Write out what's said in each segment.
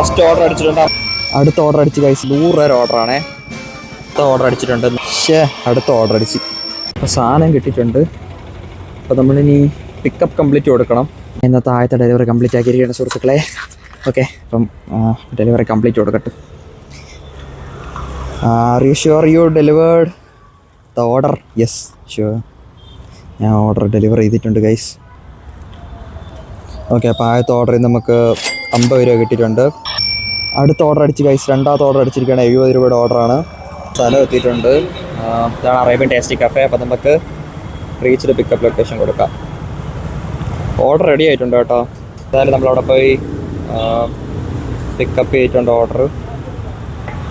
First order അടിച്ചിട്ടുണ്ട്. അടുത്ത order അടിച്ച് ഗൈസ് 100 രൂപ ഓർഡറാണേ. അടുത്ത ഓർഡർ അടിച്ചിട്ടുണ്ട്. അടുത്ത ഓർഡർ അടിച്ച് അപ്പോൾ സാധനം കിട്ടിയിട്ടുണ്ട്. അപ്പോൾ നമ്മളിനി പിക്കപ്പ് കംപ്ലീറ്റ് കൊടുക്കണം. ഇന്നത്തെ ആദ്യത്തെ ഡെലിവറി കംപ്ലീറ്റ് ആക്കിയിരിക്കുകയാണ് സുഹൃത്തുക്കളെ. ഓക്കെ, അപ്പം ഡെലിവറി കംപ്ലീറ്റ് കൊടുക്കട്ടെ. Are you sure U delivered the order? Yes sure, ഞാൻ ഓർഡർ ഡെലിവർ ചെയ്തിട്ടുണ്ട് ഗൈസ്. ഓക്കെ, അപ്പോൾ ആദ്യത്തെ ഓർഡറിൽ നമുക്ക് 50 രൂപ കിട്ടിയിട്ടുണ്ട്. അടുത്ത ഓർഡർ അടിച്ച് ഗൈസ് രണ്ടാമത്തെ ഓർഡർ അടിച്ചിരിക്കുകയാണ്. 70 രൂപയുടെ ഓർഡറാണ്. സ്ഥലം എത്തിയിട്ടുണ്ട്. ഇതാണ് അറേബ്യൻ ടേസ്റ്റി കഫേ. അപ്പോൾ നമുക്ക് റീച്ച്ഡ് പിക്കപ്പ് ലൊക്കേഷൻ കൊടുക്കാം. ഓർഡർ റെഡി ആയിട്ടുണ്ട് കേട്ടോ. എന്തായാലും നമ്മളവിടെ പോയി പിക്കപ്പ് ചെയ്തിട്ടുണ്ട്. Order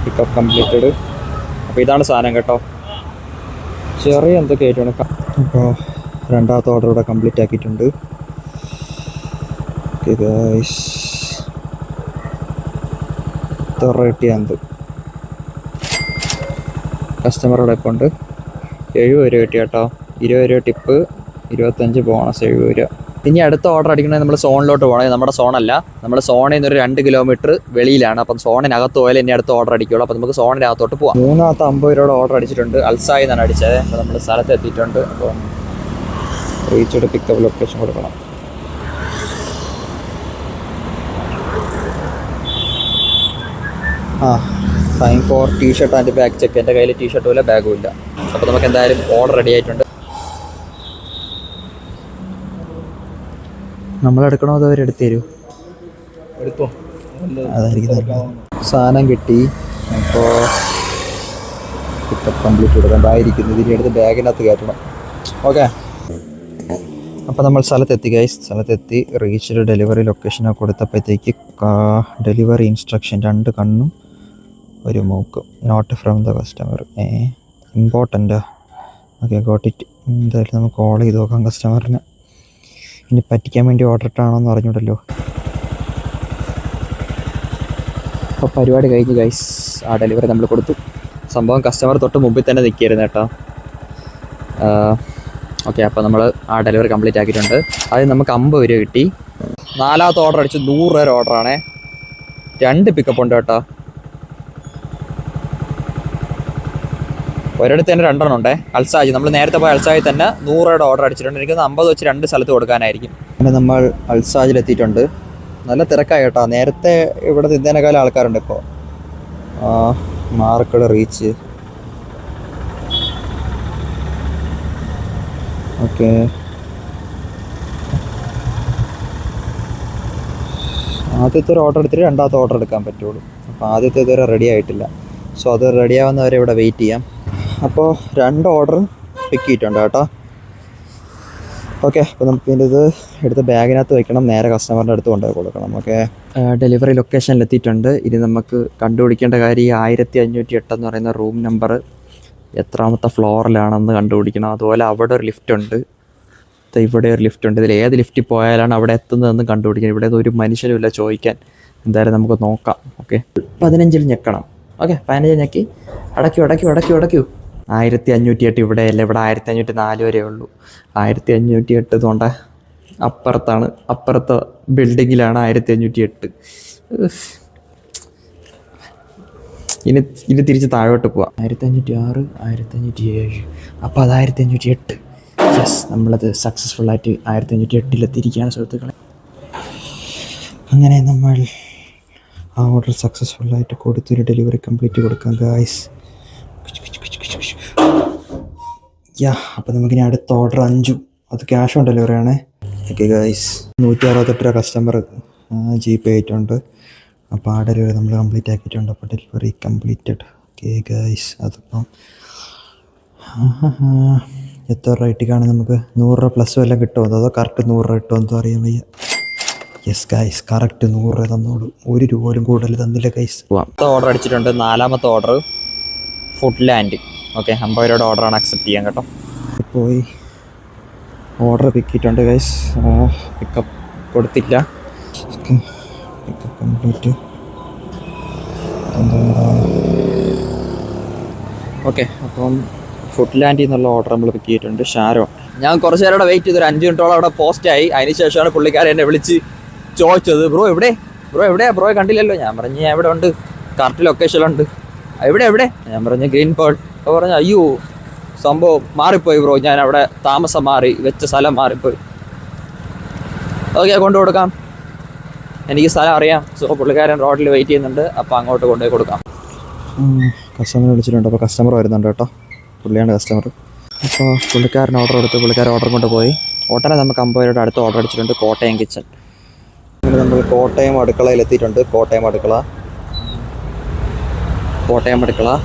pickup completed. അപ്പോൾ ഇതാണ് സാധനം കേട്ടോ. ചെറിയ എന്തൊക്കെ ആയിട്ടുണ്ട്. അപ്പോൾ രണ്ടാമത്തെ ഓർഡർ ഇവിടെ കംപ്ലീറ്റ് ആക്കിയിട്ടുണ്ട്. ഓക്കെ ഗൈസ്, തൊറട്ടിയാന്ത് കസ്റ്റമറോടെ ഇപ്പോൾ ഉണ്ട്. 70 രൂപ കിട്ടി കേട്ടോ. 20 രൂപ ടിപ്പ്, 25 ബോണസ്, 70 രൂപ. ഇനി അടുത്ത ഓർഡർ അടിക്കണമെങ്കിൽ നമ്മൾ സോണിലോട്ട് പോകണം. നമ്മുടെ സോണല്ല, നമ്മുടെ സോണിൽ നിന്നൊരു 2 കിലോമീറ്റർ വെളിയിലാണ്. അപ്പം സോണിനകത്ത് പോയാലും ഇനി അടുത്ത ഓർഡർ അടിക്കുള്ളൂ. അപ്പോൾ നമുക്ക് സോണിനകത്തോട്ട് പോകാം. മൂന്നാമത്തെ 50 രൂപയുടെ ഓർഡർ അടിച്ചിട്ടുണ്ട്. അൽസായി എന്നാണ് അടിച്ചത്. അപ്പോൾ നമ്മൾ സ്ഥലത്ത് എത്തിയിട്ടുണ്ട്. അപ്പം റീച്ച്ഡ് പിക്കപ്പ് ലൊക്കേഷൻ കൊടുക്കണം. Time for T shirt and bag check. എൻ്റെ കയ്യിൽ ടീഷർട്ടും ഇല്ല, ബാഗും ഇല്ല. അപ്പോൾ നമുക്ക് എന്തായാലും ഓർഡർ റെഡി ആയിട്ടുണ്ട്. നമ്മളെടുക്കണോ അതോ അവരെടുത്ത് തരൂ? എടുത്തോ, അതായിരിക്കും. സാധനം കിട്ടി. അപ്പോൾ പിക്കപ്പ് കംപ്ലീറ്റ് കൊടുക്കേണ്ടതായിരിക്കുന്നു. ഇതിൻ്റെ അടുത്ത് ബാഗിനകത്ത് കയറ്റണം. ഓക്കെ, അപ്പോൾ നമ്മൾ സ്ഥലത്തെത്തി ഗൈസ്. സ്ഥലത്തെത്തി റീച്ച്ഡ് ഡെലിവറി ലൊക്കേഷനൊക്കെ കൊടുത്തപ്പോഴത്തേക്ക് ഡെലിവറി ഇൻസ്ട്രക്ഷൻ 2 കണ്ണും 1 മൂക്കും. Note from the customer. ഇമ്പോർട്ടൻ്റാ. Okay, got it. എന്തായാലും നമുക്ക് കോൾ ചെയ്ത് നോക്കാം കസ്റ്റമറിന്. ഇനി പറ്റിക്കാൻ വേണ്ടി ഓർഡർ ഇട്ടാണോന്ന് അറിഞ്ഞൂടല്ലോ. അപ്പോൾ പരിപാടി കഴിഞ്ഞ് ഗൈസ്. ആ ഡെലിവറി നമ്മൾ കൊടുത്തു. സംഭവം കസ്റ്റമർ തൊട്ട് മുമ്പിൽ തന്നെ നിൽക്കുകയായിരുന്നു കേട്ടോ. ഓക്കെ, അപ്പോൾ നമ്മൾ ആ ഡെലിവറി കംപ്ലീറ്റ് ആക്കിയിട്ടുണ്ട്. അതിന് നമുക്ക് 50 രൂപ കിട്ടി. നാലാമത്തെ ഓർഡർ അടിച്ച് 100 രൂപ ഓർഡറാണേ. 2 പിക്കപ്പ് ഉണ്ട് കേട്ടോ. ഒരിടത്ത് തന്നെ 2 ഉണ്ടേ. അൽസാജ്, നമ്മൾ നേരത്തെ പോയ അൽസാജിൽ തന്നെ 100 രൂപയുടെ ഓർഡർ അടിച്ചിട്ടുണ്ട്. എനിക്ക് 50 വെച്ച് 2 സ്ഥലത്ത് കൊടുക്കാനായിരിക്കും. പിന്നെ നമ്മൾ അൽസാജിലെത്തിയിട്ടുണ്ട്. നല്ല തിരക്കായി കേട്ടോ. നേരത്തെ ഇവിടെ തിന്നേനേക്കാളും ആൾക്കാരുണ്ട് ഇപ്പോൾ. മാർക്കട് റീച്ച്. ഓക്കെ, ആദ്യത്തെ ഒരു ഓർഡർ എടുത്തിട്ട് രണ്ടാമത്തെ ഓർഡർ എടുക്കാൻ പറ്റുള്ളൂ. അപ്പോൾ ആദ്യത്തെ ഇതുവരെ റെഡി ആയിട്ടില്ല. സോ അത് റെഡി ആവുന്നവരെ ഇവിടെ വെയിറ്റ് ചെയ്യാം. അപ്പോൾ 2 ഓർഡർ പിക്ക് ചെയ്തിട്ടുണ്ട് കേട്ടോ. ഓക്കെ, അപ്പോൾ നമുക്ക് ഇതിൻ്റെ ഇത് എടുത്ത് ബാഗിനകത്ത് വയ്ക്കണം. നേരെ കസ്റ്റമറിൻ്റെ അടുത്ത് കൊണ്ടുപോയി കൊടുക്കണം. ഓക്കെ, ഡെലിവറി ലൊക്കേഷനിലെത്തിയിട്ടുണ്ട്. ഇനി നമുക്ക് കണ്ടുപിടിക്കേണ്ട കാര്യം 1508 എന്ന് പറയുന്ന റൂം നമ്പർ എത്രാമത്തെ ഫ്ലോറിലാണെന്ന് കണ്ടുപിടിക്കണം. അതുപോലെ അവിടെ ഒരു ലിഫ്റ്റ് ഉണ്ട്, ഇവിടെ ഒരു ലിഫ്റ്റ് ഉണ്ട്. ഇതിൽ ഏത് ലിഫ്റ്റിൽ പോയാലാണ് അവിടെ എത്തുന്നതെന്ന് കണ്ടുപിടിക്കണം. ഇവിടെ ഒരു മനുഷ്യനുമില്ല ചോദിക്കാൻ. എന്തായാലും നമുക്ക് നോക്കാം. ഓക്കെ, 15 ഞെക്കണം. ഓക്കെ, 15 ഞെക്കി അടയ്ക്കൂ. 1508 ഇവിടെ അല്ല, ഇവിടെ 1504 വരെ ഉള്ളൂ. 1508 തോണ്ട അപ്പുറത്താണ്. അപ്പുറത്തെ ബിൽഡിങ്ങിലാണ് 1508. ഇനി തിരിച്ച് താഴോട്ട് പോവാം. 1506, 1507. അപ്പോൾ അത് 1508. യെസ്, നമ്മളത് സക്സസ്ഫുള്ളായിട്ട് 1508 സുഹൃത്തുക്കളെ. അങ്ങനെ നമ്മൾ ആ ഓർഡർ സക്സസ്ഫുള്ളായിട്ട് കൊടുത്തൊരു ഡെലിവറി കംപ്ലീറ്റ് കൊടുക്കാം ഗായ്സ്. അപ്പോൾ നമുക്കിനി അടുത്ത ഓർഡർ 5, അത് ക്യാഷ് ഓൺ ഡെലിവറി ആണ്. ഓക്കെ ഗായ്സ്, 168 രൂപ കസ്റ്റമർ GPay ആയിട്ടുണ്ട്. അപ്പോൾ ആ ഡെലിവറി നമ്മൾ കംപ്ലീറ്റ് ആക്കിയിട്ടുണ്ട്. അപ്പോൾ ഡെലിവറി കംപ്ലീറ്റഡ്. ഓക്കെ ഗായ്സ്, അതിപ്പം എത്ര റേറ്റിക്കാണ് നമുക്ക് 100 രൂപ പ്ലസ് വല്ലതും കിട്ടുമോ, അതോ കറക്റ്റ് 100 രൂപ കിട്ടുമോ എന്തോ അറിയാൻ വയ്യ. യെസ് ഗൈസ്, കറക്റ്റ് 100 രൂപ തന്നോളൂ. 1 രൂപ പോലും കൂടുതൽ തന്നില്ല ഗൈസ്. ഓർഡർ അടിച്ചിട്ടുണ്ട്. 4ാമത്തെ ഓർഡർ ഫുഡ് ലാൻഡ്. ഓക്കെ, 50 രൂപയുടെ ഓർഡറാണ്. അക്സെപ്റ്റ് ചെയ്യാം കേട്ടോ. പോയി ഓർഡർ പിക്ക് ചെയ്തിട്ടുണ്ട് ഗൈസ്. പിക്കപ്പ് കൊടുത്തില്ല. Pickup complete. ഓക്കെ, അപ്പം ഫുഡ് ലാൻഡിൽ നിന്നുള്ള ഓർഡർ നമ്മൾ പിക്ക് ചെയ്തിട്ടുണ്ട്. ഷാരോൺ. ഞാൻ കുറച്ച് നേരം അവിടെ വെയിറ്റ് ചെയ്ത് 5 മിനിറ്റോളം അവിടെ പോസ്റ്റായി. അതിനുശേഷമാണ് പുള്ളിക്കാരൻ എന്നെ വിളിച്ച് ചോദിച്ചത്, ബ്രോ എവിടെ ബ്രോ എവിടെയാ ബ്രോയെ കണ്ടില്ലല്ലോ. ഞാൻ പറഞ്ഞു ഞാൻ എവിടെ ഉണ്ട്, കറക്റ്റ് ലൊക്കേഷനിലുണ്ട്. എവിടെ ഞാൻ പറഞ്ഞു ഗ്രീൻ പേൾ. അപ്പോൾ പറഞ്ഞു അയ്യോ സംഭവം മാറിപ്പോയി ബ്രോ, ഞാൻ അവിടെ താമസം മാറി, വെച്ച സ്ഥലം മാറിപ്പോയി. ഓക്കെ കൊണ്ടു കൊടുക്കാം, എനിക്ക് സ്ഥലം അറിയാം. സോ പുള്ളിക്കാരൻ റോഡിൽ വെയിറ്റ് ചെയ്യുന്നുണ്ട്, അപ്പോൾ അങ്ങോട്ട് കൊണ്ടുപോയി കൊടുക്കാം. കസ്റ്റമർ വിളിച്ചിട്ടുണ്ട്, അപ്പോൾ കസ്റ്റമർ വരുന്നുണ്ട് കേട്ടോ. പുള്ളിയാണ് കസ്റ്റമർ. അപ്പോൾ പുള്ളിക്കാരൻ ഓർഡർ കൊടുത്ത് പുള്ളിക്കാരൻ ഓർഡർ കൊണ്ടുപോയി. ഉടനെ നമുക്ക് 50 രൂപയുടെ അടുത്ത് ഓർഡർ അടിച്ചിട്ടുണ്ട്, കോട്ടയം കിച്ചൺ. അങ്ങനെ നമ്മൾ കോട്ടയം അടുക്കളയിൽ എത്തിയിട്ടുണ്ട്. കോട്ടയം അടുക്കള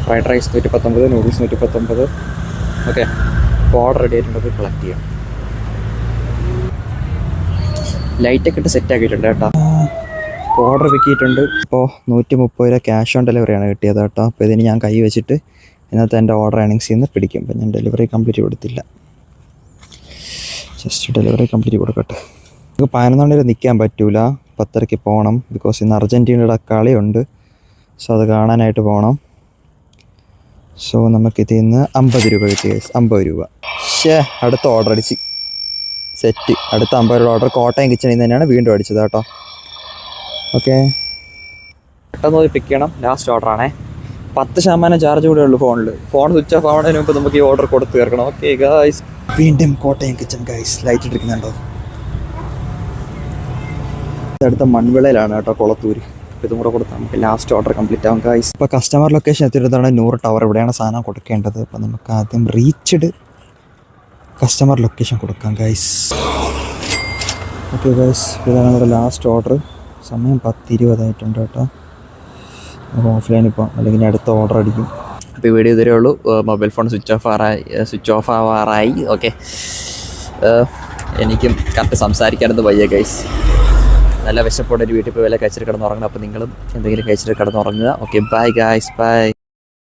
ഫ്രൈഡ് റൈസ് 119, നൂഡിൽസ് 119. ഓക്കെ, അപ്പോൾ ഓർഡർ റെഡി ആയിട്ടുണ്ട്, പോയി കളക്ട് ചെയ്യാം. ലൈറ്റൊക്കെ ഇട്ട് സെറ്റ് ആക്കിയിട്ടുണ്ട് കേട്ടോ. അപ്പോൾ ഓർഡർ പിക്ക് ചെയ്തിട്ടുണ്ട്. ഇപ്പോൾ 130 രൂപ ക്യാഷ് ഓൺ ഡെലിവറിയാണ് കിട്ടിയത് കേട്ടോ. അപ്പോൾ ഇതിന് ഞാൻ കൈ വെച്ചിട്ട് ഇതിനകത്ത് എൻ്റെ ഓർഡർ ഏണിങ്സിൽ നിന്ന് പിടിക്കും. അപ്പോൾ ഞാൻ ഡെലിവറി കംപ്ലീറ്റ് കൊടുത്തില്ല, ജസ്റ്റ് ഡെലിവറി കംപ്ലീറ്റ് കൊടുക്കട്ടെ. നമുക്ക് 11 മണി വരെ നിൽക്കാൻ പറ്റൂല, 10:30 പോകണം. ബിക്കോസ് ഇന്ന് അർജൻറ്റീനയുടെ കളിയുണ്ട്, സോ അത് കാണാനായിട്ട് പോകണം. സോ നമുക്കിതിൽ നിന്ന് 50 രൂപ കിട്ടി, 50 രൂപ. അടുത്ത ഓർഡർ അടിച്ച് സെറ്റ്. അടുത്ത 50 രൂപ ഓർഡർ കോട്ടയം കിച്ചണിൽ നിന്ന് തന്നെയാണ് വീണ്ടും അടിച്ചത് കേട്ടോ. ഓക്കെ, പെട്ടെന്ന് പോയി പിക്ക് ചെയ്യണം. ലാസ്റ്റ് ഓർഡറാണേ. 10% ചാർജ് കൂടെ ഉള്ളൂ ഫോണിൽ. ഫോൺ സ്വിച്ച് ഓഫ് ആവുന്നതിന് മുമ്പ് നമുക്ക് ഈ ഓർഡർ കൊടുത്ത് തീർക്കണം. ഓക്കെ ഗായ്സ്, വീണ്ടും കോട്ടയം കിച്ചൺ ഗായ്സ്. ലൈറ്റ് ഇട്ടിരിക്കുന്നുണ്ടോ? അടുത്ത മൺവിളയിലാണ് കേട്ടോ, കൊളത്തൂര്. ഇതും കൂടെ കൊടുത്താൽ നമുക്ക് ലാസ്റ്റ് ഓർഡർ കംപ്ലീറ്റ് ആവും ഗായ്സ്. ഇപ്പോൾ കസ്റ്റമർ ലൊക്കേഷൻ എത്തിയിട്ടാണ് 100 ടവർ. ഇവിടെയാണ് സാധനം കൊടുക്കേണ്ടത്. അപ്പോൾ നമുക്ക് ആദ്യം റീച്ച്ഡ് കസ്റ്റമർ ലൊക്കേഷൻ കൊടുക്കാം ഗായ്സ്. ഓക്കെ ഗായ്സ്, ഇതാണ് നമ്മുടെ ലാസ്റ്റ് ഓർഡർ. സമയം 10:20 ആയിട്ടുണ്ട് കേട്ടോ. അപ്പോൾ ഓഫ്ലൈൻ ഇപ്പോൾ അല്ലെങ്കിൽ അടുത്ത ഓർഡർ അടിക്കും. അപ്പോൾ ഈ വീഡിയോ ഇതേ ഉള്ളൂ. മൊബൈൽ ഫോൺ സ്വിച്ച് ഓഫ് ആവാറായി. ഓക്കെ, എനിക്കും കറക്റ്റ് സംസാരിക്കാനൊന്നും വയ്യ ഗൈസ്. നല്ല വിശപ്പോടെ ഒരു വീട്ടിൽ പോയി വല്ല കഴിച്ചിട്ട് കിടന്നുറങ്ങണം. അപ്പോൾ നിങ്ങളും എന്തെങ്കിലും കഴിച്ചിട്ട് കിടന്നുറങ്ങുക. Okay, bye guys, by.